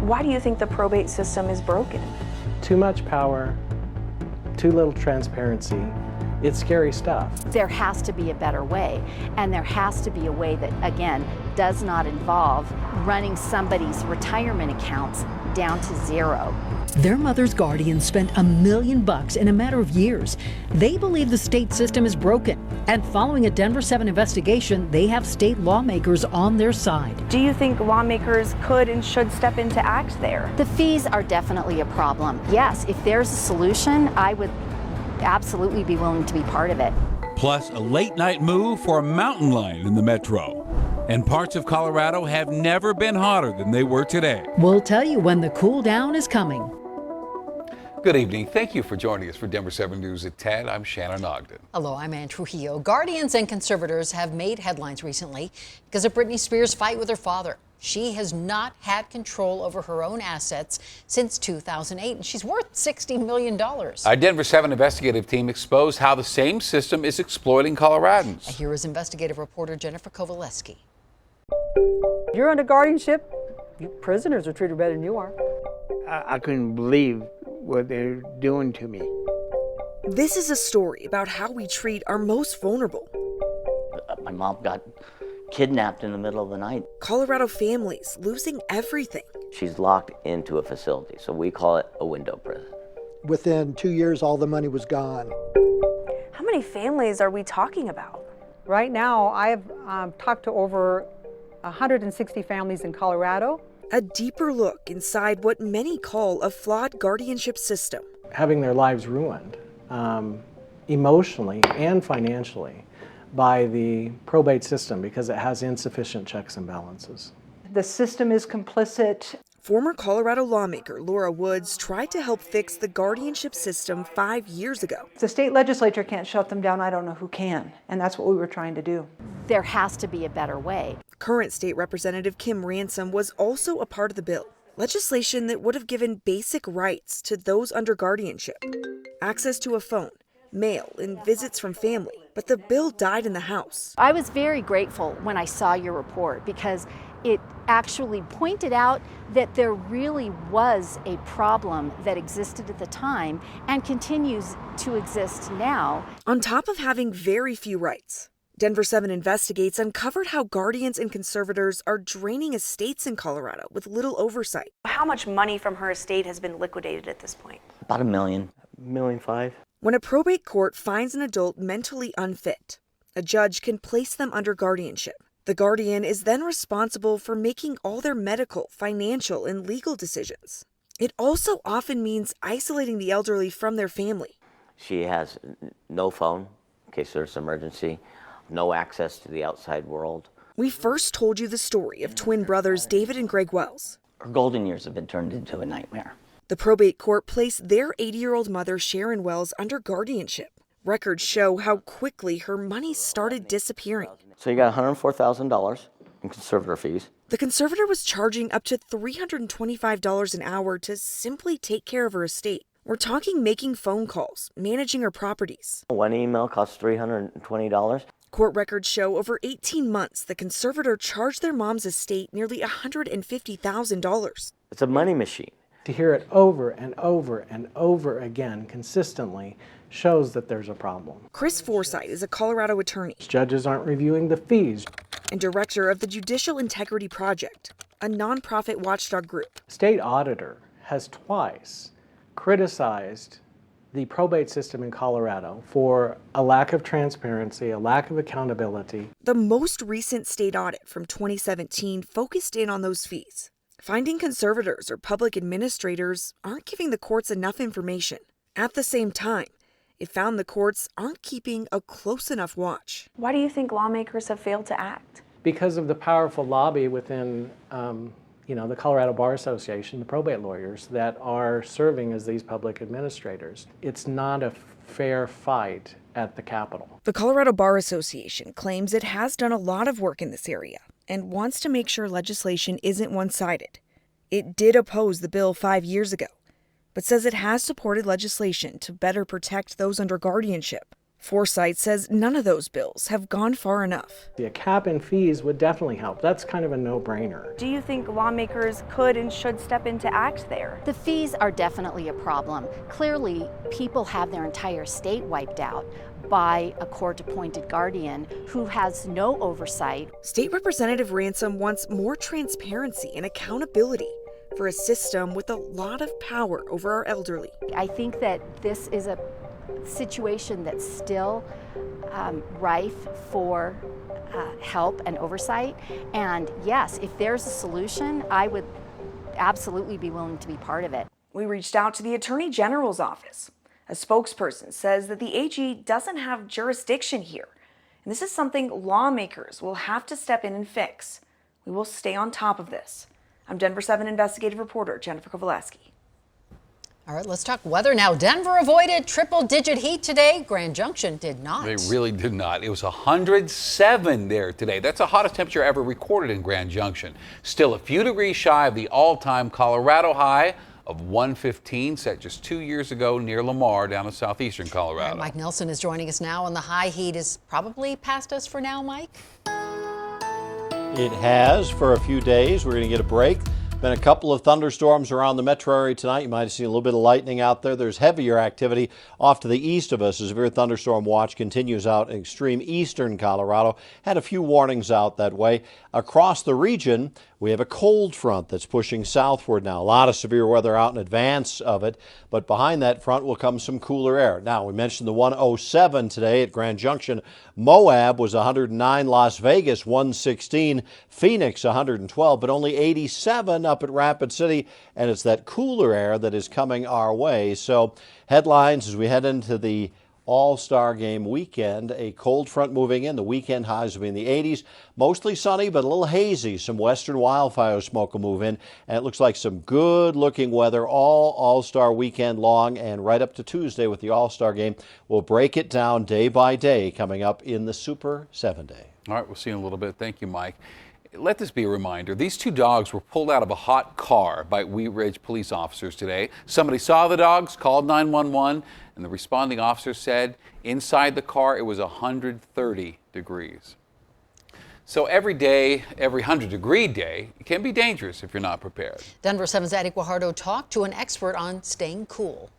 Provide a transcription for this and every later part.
Why do you think the probate system is broken? Too much power, too little transparency. It's scary stuff. There has to be a better way, and there has to be a way that, again, does not involve running somebody's retirement accounts down to zero. Their mother's guardian spent $1 million in a matter of years. They believe the state system is broken, and following a Denver7 investigation, they have state lawmakers on their side. Do you think lawmakers could and should step in to act there? The fees are definitely a problem. Yes, if there's a solution, I would absolutely be willing to be part of it. Plus, a late-night move for a mountain lion in the metro. And parts of Colorado have never been hotter than they were today. We'll tell you when the cool down is coming. Good evening. Thank you for joining us for Denver7 News at 10. I'm Shannon Ogden. Hello, I'm Ann Trujillo. Guardians and conservators have made headlines recently because of Britney Spears' fight with her father. She has not had control over her own assets since 2008, and she's worth $60 million. Our Denver7 investigative team exposed how the same system is exploiting Coloradans. Here is investigative reporter Jennifer Kovaleski. You're under guardianship. You prisoners are treated better than you are. I couldn't believe what they're doing to me. This is a story about how we treat our most vulnerable. My mom got kidnapped in the middle of the night. Colorado families losing everything. She's locked into a facility, so we call it a window prison. Within 2 years, all the money was gone. How many families are we talking about? Right now, I've talked to over 160 families in Colorado. A deeper look inside what many call a flawed guardianship system. Having their lives ruined emotionally and financially by the probate system because it has insufficient checks and balances. The system is complicit. Former Colorado lawmaker Laura Woods tried to help fix the guardianship system 5 years ago. If the state legislature can't shut them down, I don't know who can. And that's what we were trying to do. There has to be a better way. Current State Representative Kim Ransom was also a part of the bill. Legislation that would have given basic rights to those under guardianship. Access to a phone, mail, and visits from family. But the bill died in the House. I was very grateful when I saw your report because it actually pointed out that there really was a problem that existed at the time and continues to exist now. On top of having very few rights, Denver7 Investigates uncovered how guardians and conservators are draining estates in Colorado with little oversight. How much money from her estate has been liquidated at this point? About $1 million, $1.5 million. When a probate court finds an adult mentally unfit, a judge can place them under guardianship. The guardian is then responsible for making all their medical, financial, and legal decisions. It also often means isolating the elderly from their family. She has no phone in case there's an emergency, no access to the outside world. We first told you the story of twin brothers David and Greg Wells. Her golden years have been turned into a nightmare. The probate court placed their 80-year-old mother, Sharon Wells, under guardianship. Records show how quickly her money started disappearing. So you got $104,000 in conservator fees. The conservator was charging up to $325 an hour to simply take care of her estate. We're talking making phone calls, managing her properties. One email costs $320. Court records show over 18 months, the conservator charged their mom's estate nearly $150,000. It's a money machine. To hear it over and over and over again consistently shows that there's a problem. Chris FORSYTH is a Colorado attorney. Judges aren't reviewing the fees. And director of the Judicial Integrity Project, a nonprofit watchdog group. State auditor has twice criticized the probate system in Colorado for a lack of transparency, a lack of accountability. The most recent state audit from 2017 focused in on those fees, finding conservators or public administrators aren't giving the courts enough information. At the same time, it found the courts aren't keeping a close enough watch. Why do you think lawmakers have failed to act? Because of the powerful lobby within the Colorado Bar Association, the probate lawyers that are serving as these public administrators. It's not a fair fight at the Capitol. The Colorado Bar Association claims it has done a lot of work in this area and wants to make sure legislation isn't one-sided. It did oppose the bill 5 years ago, but says it has supported legislation to better protect those under guardianship. FORSYTH says none of those bills have gone far enough. A cap in fees would definitely help. That's kind of a no-brainer. Do you think lawmakers could and should step into act there? The fees are definitely a problem. Clearly, people have their entire state wiped out by a court-appointed guardian who has no oversight. State Representative Ransom wants more transparency and accountability for a system with a lot of power over our elderly. I think that this is a situation that's still rife for help and oversight. And yes, if there's a solution, I would absolutely be willing to be part of it. We reached out to the Attorney General's office. A spokesperson says that the AG doesn't have jurisdiction here. And this is something lawmakers will have to step in and fix. We will stay on top of this. I'm Denver7 investigative reporter Jennifer Kowaleski. All right, let's talk weather now. Denver avoided triple-digit heat today. Grand Junction did not. They really did not. It was 107 there today. That's the hottest temperature ever recorded in Grand Junction. Still a few degrees shy of the all-time Colorado high of 115 set just 2 years ago near Lamar down in southeastern Colorado. Right, Mike Nelson is joining us now, and the high heat is probably past us for now, Mike? It has for a few days. We're going to get a break. Been a couple of thunderstorms around the metro area tonight. You might have seen a little bit of lightning out there. There's heavier activity off to the east of us. A severe thunderstorm watch continues out in extreme eastern Colorado. Had a few warnings out that way. Across the region, we have a cold front that's pushing southward now. A lot of severe weather out in advance of it, but behind that front will come some cooler air. Now, we mentioned the 107 today at Grand Junction. Moab was 109, Las Vegas 116, Phoenix 112, but only 87 up at Rapid City, and it's that cooler air that is coming our way. So headlines as we head into the All-Star Game weekend, a cold front moving in. The weekend highs will be in the 80s. Mostly sunny, but a little hazy. Some western wildfire smoke will move in. And it looks like some good-looking weather all All-Star weekend long and right up to Tuesday with the All-Star Game. We'll break it down day by day coming up in the Super 7-Day. All right, we'll see you in a little bit. Thank you, Mike. Let this be a reminder. These two dogs were pulled out of a hot car by Wheat Ridge police officers today. Somebody saw the dogs, called 911, and the responding officer said inside the car it was 130 degrees. So every day, every 100-degree day, it can be dangerous if you're not prepared. Denver7's Addie Guajardo talked to an expert on staying cool.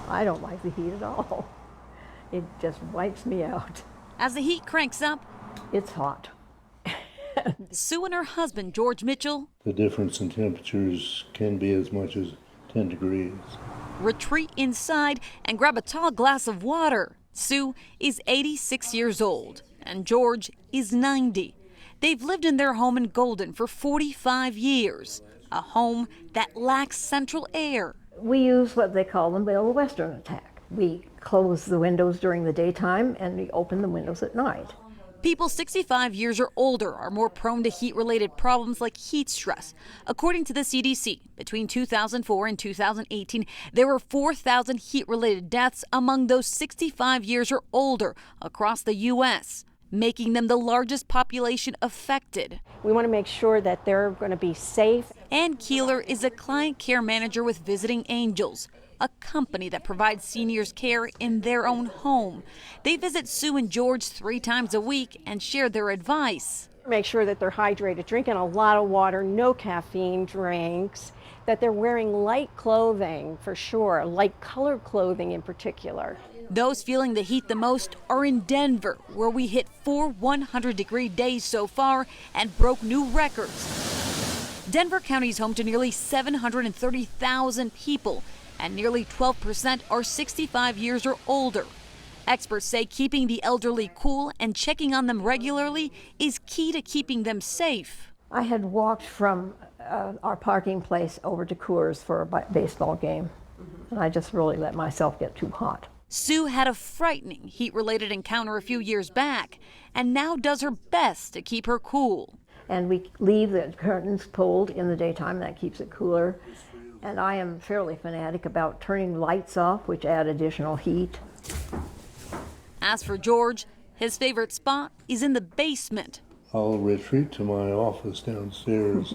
I don't like the heat at all. It just wipes me out. As the heat cranks up, it's hot. Sue and her husband, George Mitchell, the difference in temperatures can be as much as 10 degrees. Retreat inside and grab a tall glass of water. Sue is 86 years old and George is 90. They've lived in their home in Golden for 45 years, a home that lacks central air. We use what they call the Middle Western attack. We close the windows during the daytime and we open the windows at night. People 65 years or older are more prone to heat-related problems like heat stress. According to the CDC, between 2004 and 2018, there were 4,000 heat-related deaths among those 65 years or older across the U.S., making them the largest population affected. We want to make sure that they're going to be safe. Ann Keeler is a client care manager with Visiting Angels, a company that provides seniors care in their own home. They visit Sue and George 3 times a week and share their advice. Make sure that they're hydrated, drinking a lot of water, no caffeine drinks, that they're wearing light clothing for sure, light colored clothing in particular. Those feeling the heat the most are in Denver, where we hit 4 100-degree days so far and broke new records. Denver County is home to nearly 730,000 people, and nearly 12% are 65 years or older. Experts say keeping the elderly cool and checking on them regularly is key to keeping them safe. I had walked from our parking place over to Coors for a baseball game, and I just really let myself get too hot. Sue had a frightening heat-related encounter a few years back and now does her best to keep her cool. And we leave the curtains pulled in the daytime, that keeps it cooler. And I am fairly fanatic about turning lights off, which add additional heat. As for George, his favorite spot is in the basement. I'll retreat to my office downstairs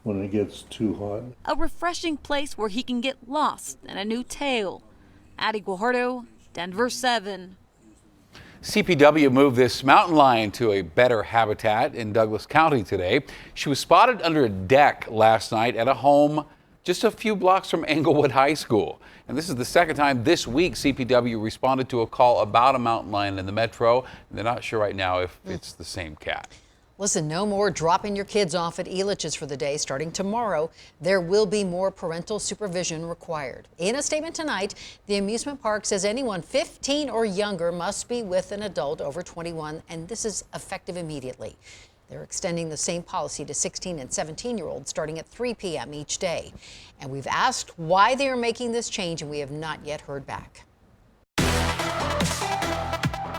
when it gets too hot. A refreshing place where he can get lost in a new tale. Addie Guajardo, Denver7. CPW moved this mountain lion to a better habitat in Douglas County today. She was spotted under a deck last night at a home just a few blocks from Englewood High School. And this is the second time this week CPW responded to a call about a mountain lion in the metro. They're not sure right now if it's the same cat. Listen, no more dropping your kids off at Elitch's for the day. Starting tomorrow, there will be more parental supervision required. In a statement tonight, the amusement park says anyone 15 or younger must be with an adult over 21, and this is effective immediately. They're extending the same policy to 16 and 17-year-olds starting at 3 p.m. each day. And we've asked why they are making this change, and we have not yet heard back.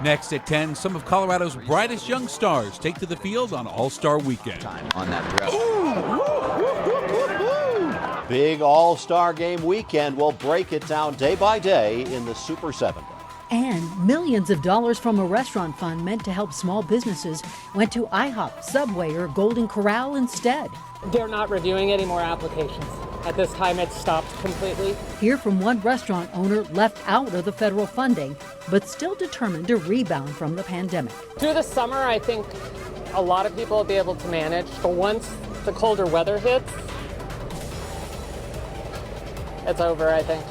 Next at 10, some of Colorado's brightest young stars take to the field on All-Star Weekend. On that throw. Big All-Star Game weekend. We'll break it down day by day in the Super 7. And millions of dollars from a restaurant fund meant to help small businesses went to IHOP, Subway, or Golden Corral instead. They're not reviewing any more applications. At this time, it's stopped completely. Hear from one restaurant owner left out of the federal funding, but still determined to rebound from the pandemic. Through the summer, I think a lot of people will be able to manage, but once the colder weather hits, it's over, I think.